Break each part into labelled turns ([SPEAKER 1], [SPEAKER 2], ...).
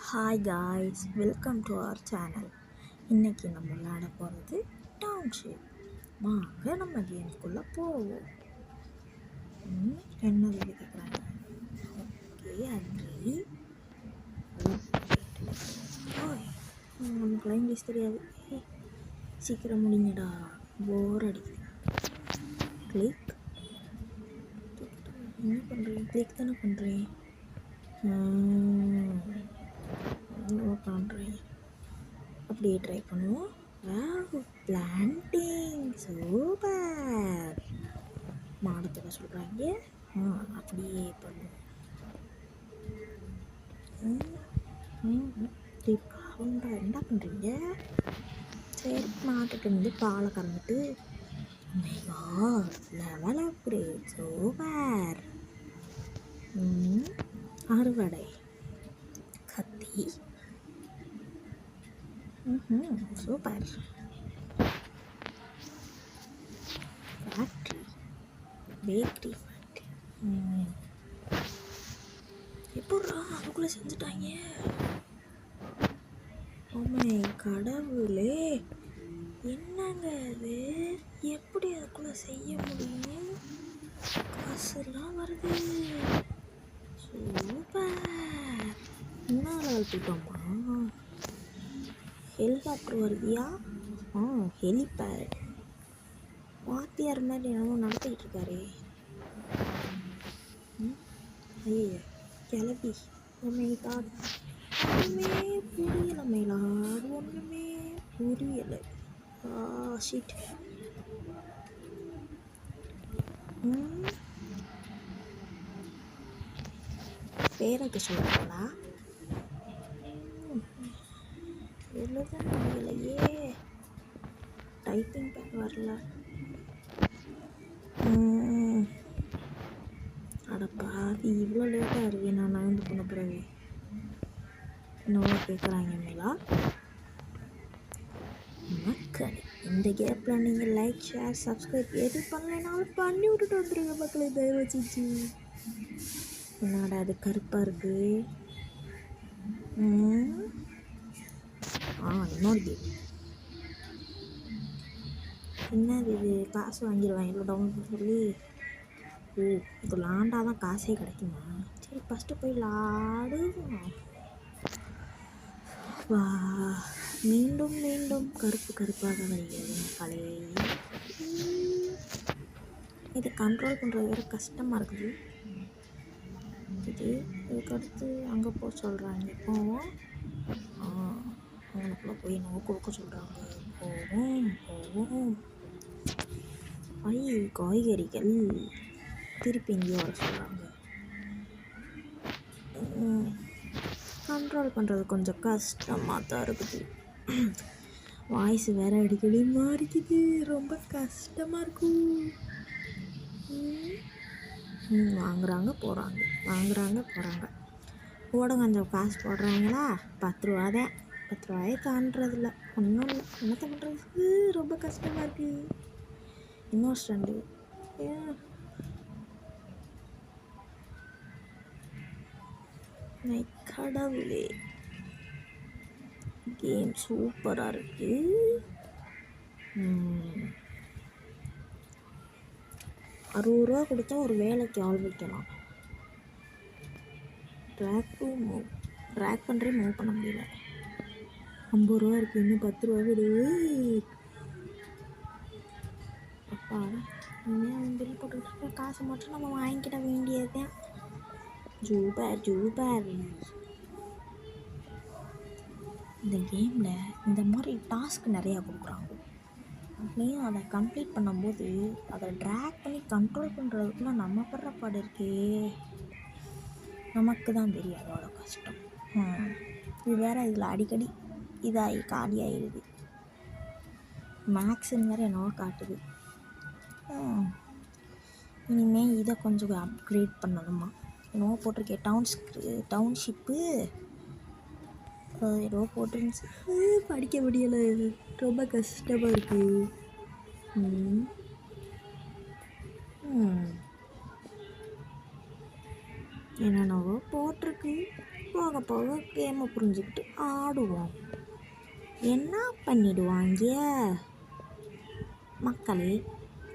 [SPEAKER 1] Hi guys, welcome to our channel. இன்றைக்கி நம்ம விளையாட போகிறது டவுன்ஷிப். வாங்க நம்ம கேம்குள்ளே போவோம். என்ன கேட்குறாங்க? Okay, agree. ஓய், நமக்குலாம் இங்கிலீஷ் தெரியாது. சீக்கிரம் முடிங்கடா, போர் அடிக்குது. கிளிக். என்ன பண்ணுறேன்? கிளிக் தானே பண்ணுறேன். பண்ணுறேன் அப்படியே ட்ரை பண்ணுவோம். Planting super. மாடத்துக்க சொல்கிறாங்க. அப்படியே பண்ணுவோம். என்ன பண்ணுறீங்க? சரி, மாட்டுட்டு வந்து பாலை கறந்துட்டு லெவல் அப்கிரேட் சூப்பர். அறுவடை கத்தி சூப்பர். ஃபேக்ட்ரி பேக்கரி ஃபேக்ட்ரி எப்படா அதுக்குள்ளே செஞ்சுட்டாங்க? ஓமை கடவுளே, என்னங்க அது? எப்படி அதுக்குள்ளே செய்ய முடியும்? காசுலாம் வருது. சூப்பர். என்ன வளர்த்துட்டோமா? ஹெலிகாப்டர் வருதியா? ஹெலிபேட். வாத்தியார் மாதிரி என்னமோ நடத்திக்கிட்டு இருக்காரு. ஐயோ கிளப்பி. ஒன்றுமே புரியலை மயிலாடு, ஒன்றுமே புரியலை. ஷிட். பேருக்கு சொல்கிறாங்களா? எழுத முடியலையே. டைப்பிங் பேட் வரல. அடப்பாவி, இவ்வளோ லேட்டாக இருக்கு. நான் நகர்ந்து பண்ண பிறகு இன்னொன்று கேட்குறாங்க மேலா. மக்கள், இந்த கேப்பில் நீங்கள் லைக், ஷேர், சப்ஸ்கிரைப் எது பண்ணலைனாலும் பண்ணி விட்டுட்டு வந்துருங்க மக்களை, தயவு வச்சிச்சு. என்னடா அது கருப்பாக இருக்கு? இன்னொரு கேம். என்னது இது? காசு வாங்கிடுவாங்க இவ்வளோ டவுன்லோட் சொல்லி. இது விளாண்டா தான் காசே கிடைக்குமா? சரி, ஃபஸ்ட்டு போய் விளாடுவோம். வா, மீண்டும் மீண்டும் கருப்பாக வருகிறது மக்களே. இதை கண்ட்ரோல் பண்ணுறது வேறு கஷ்டமாக இருக்குது. இதுக்கடுத்து அங்கே போக சொல்கிறாங்க. போவோம். அவங்களுக்குள்ளே போய் நம்ம கொடுக்க சொல்கிறாங்க. போவோம். காய்கறிகள் திருப்பி இங்கேயே வர சொல்கிறாங்க. கண்ட்ரோல் பண்ணுறது கொஞ்சம் கஷ்டமாக தான் இருக்குது. வாய்ஸ் வேறு அடிக்கடி மாறிக்குது. ரொம்ப கஷ்டமாக இருக்கும். வாங்குறாங்க போகிறாங்க. கூட கொஞ்சம் காசு போடுறாங்களா? 10 ரூபா தான். 10 ரூபாயை தாண்டதில்ல. ஒன்றும் இல்லை. என்னத்த பண்ணுறதுக்கு ரொம்ப கஷ்டமாக இருக்குது. இன்னொரு ஸ்டாண்டு. கடவுளே, கேம் சூப்பராக இருக்குது. 60 ரூபா கொடுத்தா ஒரு வேலைக்கு ஆள் வைக்கலாம். ட்ராக் பண்ணுறேன், மூவ் பண்ண முடியல. 50 ரூபா இருக்குது. இன்னும் 10 ரூபா விடு. அப்பா, இனிமேல் பில் போட்டுக்கிட்டு காசை மட்டும் நம்ம வாங்கிக்கிட வேண்டியது தான். ஜூபர். இந்த கேமில் இந்த மாதிரி டாஸ்க் நிறையா கொடுக்குறாங்க. அப்படியும் அதை கம்ப்ளீட் பண்ணும்போது அதை ட்ராக் பண்ணி கண்ட்ரோல் பண்ணுறதுக்குள்ள நம்ம படுற பாடு இருக்கே, நமக்கு தான் தெரியும் அதோட கஷ்டம். இது வேறு இதில் அடிக்கடி இதாகி காலியாகிடுது. மேக்ஸுன்னு வேறு என்னவோ காட்டுது. இனிமேல் இதை கொஞ்சம் அப்கிரேட் பண்ணணுமா? என்னவோ போட்டிருக்கேன். டவுன்ஷிப்பு ஏதோ போட்டுருந்துச்சு. படிக்க முடியலை, ரொம்ப கஷ்டமாக இருக்குது. என்னென்னவோ போட்டிருக்கு. போக போக கேமை புரிஞ்சுக்கிட்டு ஆடுவோம். என்ன பண்ணிடுவாங்க? மக்களே,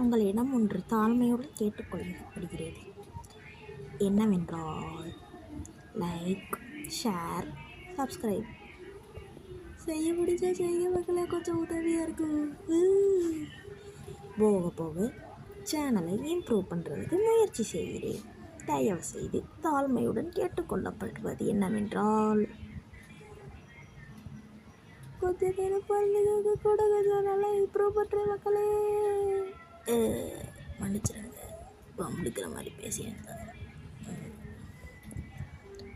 [SPEAKER 1] உங்களிடம் ஒன்று தாழ்மையோடு கேட்டுக்கொள்ளப்படுகிறது. என்னவென்றால், லைக், ஷேர், சப்ஸ்கிரைப் செய்ய முடிஞ்சா செய்ய மக்களே, கொஞ்சம் உதவியாக இருக்கும். போக போக சேனலை இம்ப்ரூவ் பண்ணுறதுக்கு முயற்சி செய்கிறேன். தயவு செய்து தாழ்மையுடன் கேட்டுக்கொள்ளப்படுவது என்னவென்றால், கொஞ்சம் நேரம் பறந்துக்க கூட கொஞ்சம் நல்லா இம்ப்ரூவ் பண்ணுற மக்களே. மன்னிச்சிருங்க, பம்பிடிக்கிற மாதிரி பேசியிருந்தேன்.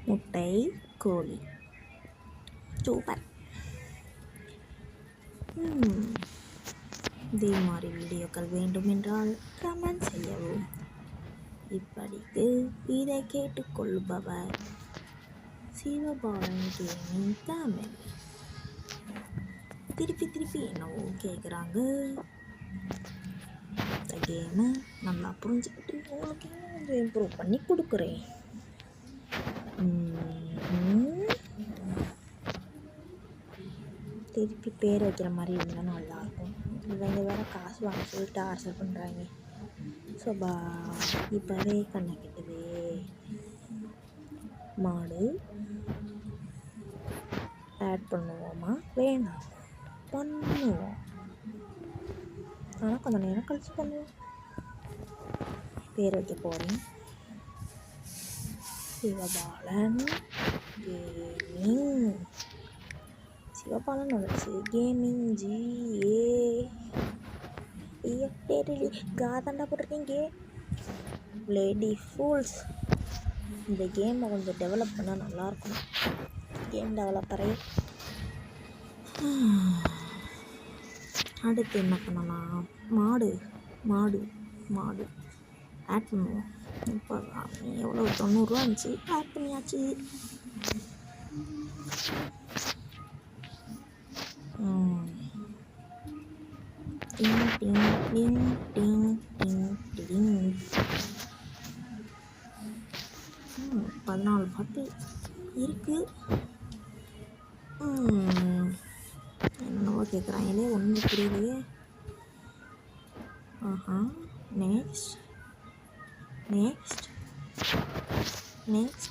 [SPEAKER 1] முட்டை கோழி சூப்பர். இதே மாதிரி வீடியோக்கள் வேண்டுமென்றால் கமெண்ட் செய்யவும். இப்படிக்கு இதை கேட்டுக்கொள்பவர் சிவபாலன் கேமிங் தமிழ். திருப்பி என்னவோ கேட்குறாங்க. இந்த கேமை நல்லா புரிஞ்சுக்கிட்டு உங்களுக்கு கொஞ்சம் இம்ப்ரூவ் பண்ணி கொடுக்குறேன். திருப்பி பேர் வைக்கிற மாதிரி இருந்தால் நல்லாயிருக்கும். இவங்க வேறு காசு வாங்க சொல்லிட்டு டார்ச்சர் பண்ணுறாங்க. சோபா இப்போவே கண்ணை கெட்டுது. மாடு ஆட் பண்ணுவோமா? வேணாம், பண்ணுவோம். ஆனால் கொஞ்சம் நேரம் கழிச்சு பண்ணுவோம். பேர் வைக்க போகிறேன். சிவபாலன் கேமிங். சிவபாலன் வந்துச்சு. கேமிங் காதாண்டா போட்டிருக்கீங்க. Lady fools. இந்த கேமை கொஞ்சம் டெவலப் பண்ணால் நல்லாயிருக்கும். கேம் டெவலப்பரே. அடுத்து என்ன பண்ணலாம்? மாடு ஆட் பண்ணுவோம். இப்போ எவ்வளோ 90 ரூபா இருந்துச்சு, ஆட் பண்ணியாச்சு. டிங் டிங் டிங் டிங் டிங் டிங். 14 பாட்டு இருக்கு. என்னவோ கேட்குறாங்களே, ஒன்றும் புரியலையே. நெக்ஸ்ட்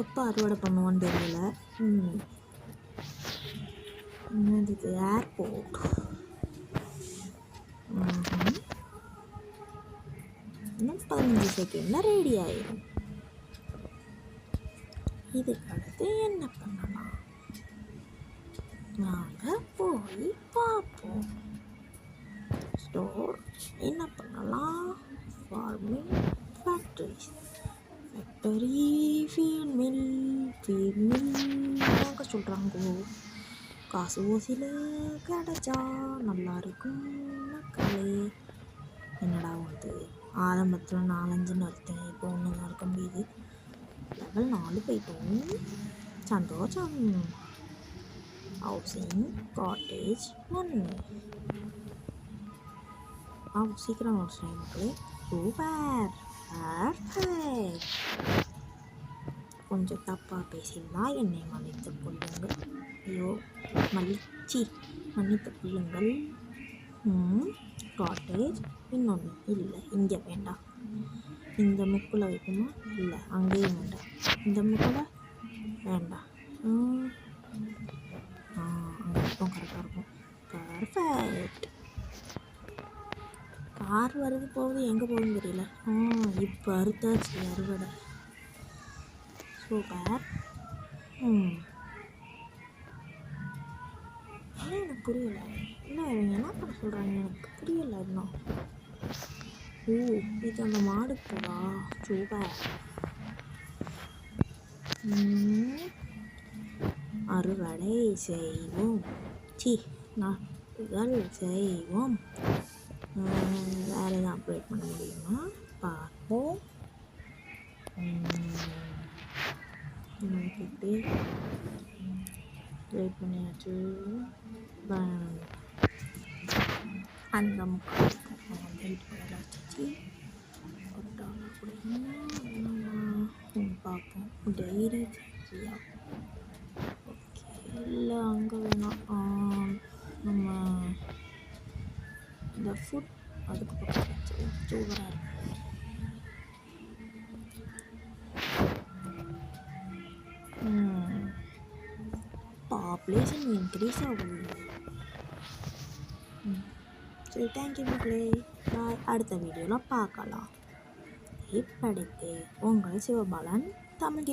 [SPEAKER 1] எப்போ அறுவடை பண்ணுவோன்னு தெரியல. இதுக்கு ஏர்போர்ட். இன்னும் 15 செகண்டில் ரெடி ஆயிடும். இதுக்கு அடுத்து என்ன பண்ணலாம்? நாங்கள் போய் பார்ப்போம். ஸ்டோர் என்ன பண்ணலாம்? ஃபார்மிங், ஃபேக்டரி, ஃபீல்ட் மில் வாங்க சொல்கிறாங்க. காசு ஓசியில் கிடைச்சா நல்லா இருக்கும் மக்களே. என்னடா வந்து ஆரம்பத்தில் 4-5 அர்த்தம், இப்போ ஒன்று தான் இருக்க முடியுது. லெவல் 4 போயிட்டோம். சந்தோஷம். Housing cottage 1. சீக்கிரம் முடிச்சிட்டேன் மக்களே. Super, perfect. கொஞ்சம் தப்பாக பேசியிருந்தா என்னை மன்னித்துக் கொள்ளுங்கள். ஐயோ, மன்னித்துக் கொள்ளுங்கள். காட்டேஜ் இன்னொன்று இல்லை, இங்கே வேண்டாம். இந்த முக்கில் வைக்குமா? இல்லை, அங்கேயும் வேண்டாம். இந்த முக்கில் வேண்டாம். அங்கே இருக்கும், கரெக்டாக இருக்கும். பர்ஃபெக்ட். கார் வருது போகுது, எங்கே போகுதுன்னு தெரியல. இப்போ அறுத்தாச்சு அறுவடை. சூப்பர். எனக்கு புரியலை. இல்லை, இவங்க என்ன பண்ண சொல்கிறாங்க எனக்கு புரியலை இன்னும். இது அந்த மாடுக்கு போதா? சூப்பர். அறுவடை செய்வோம். நாட்கள் செய்வோம். வேறு எதுவும் அப்டேட் பண்ண முடியுமா பார்ப்போம். நமக்கு வெயிட் பண்ணியாச்சு. அந்த முக்கால் வெயிட் பண்ணாச்சு. ஒரு டாலர் கொடுக்கணும். பார்ப்போம். டைரி சரியா? ஓகே, இல்லை அங்கே வேணாம். நம்ம இந்த ஃபுட் அதுக்கு பக்கத்தில் சூப்பராக இருக்கும். பாப்புலேஷன் இன்க்ரீஸ் ஆகும். சரி, தேங்க்யூ மக்களே. பாய். அடுத்த வீடியோவில் பார்க்கலாம். இப்படிக்கு உங்கள் சிவபாலன் தமிழ்.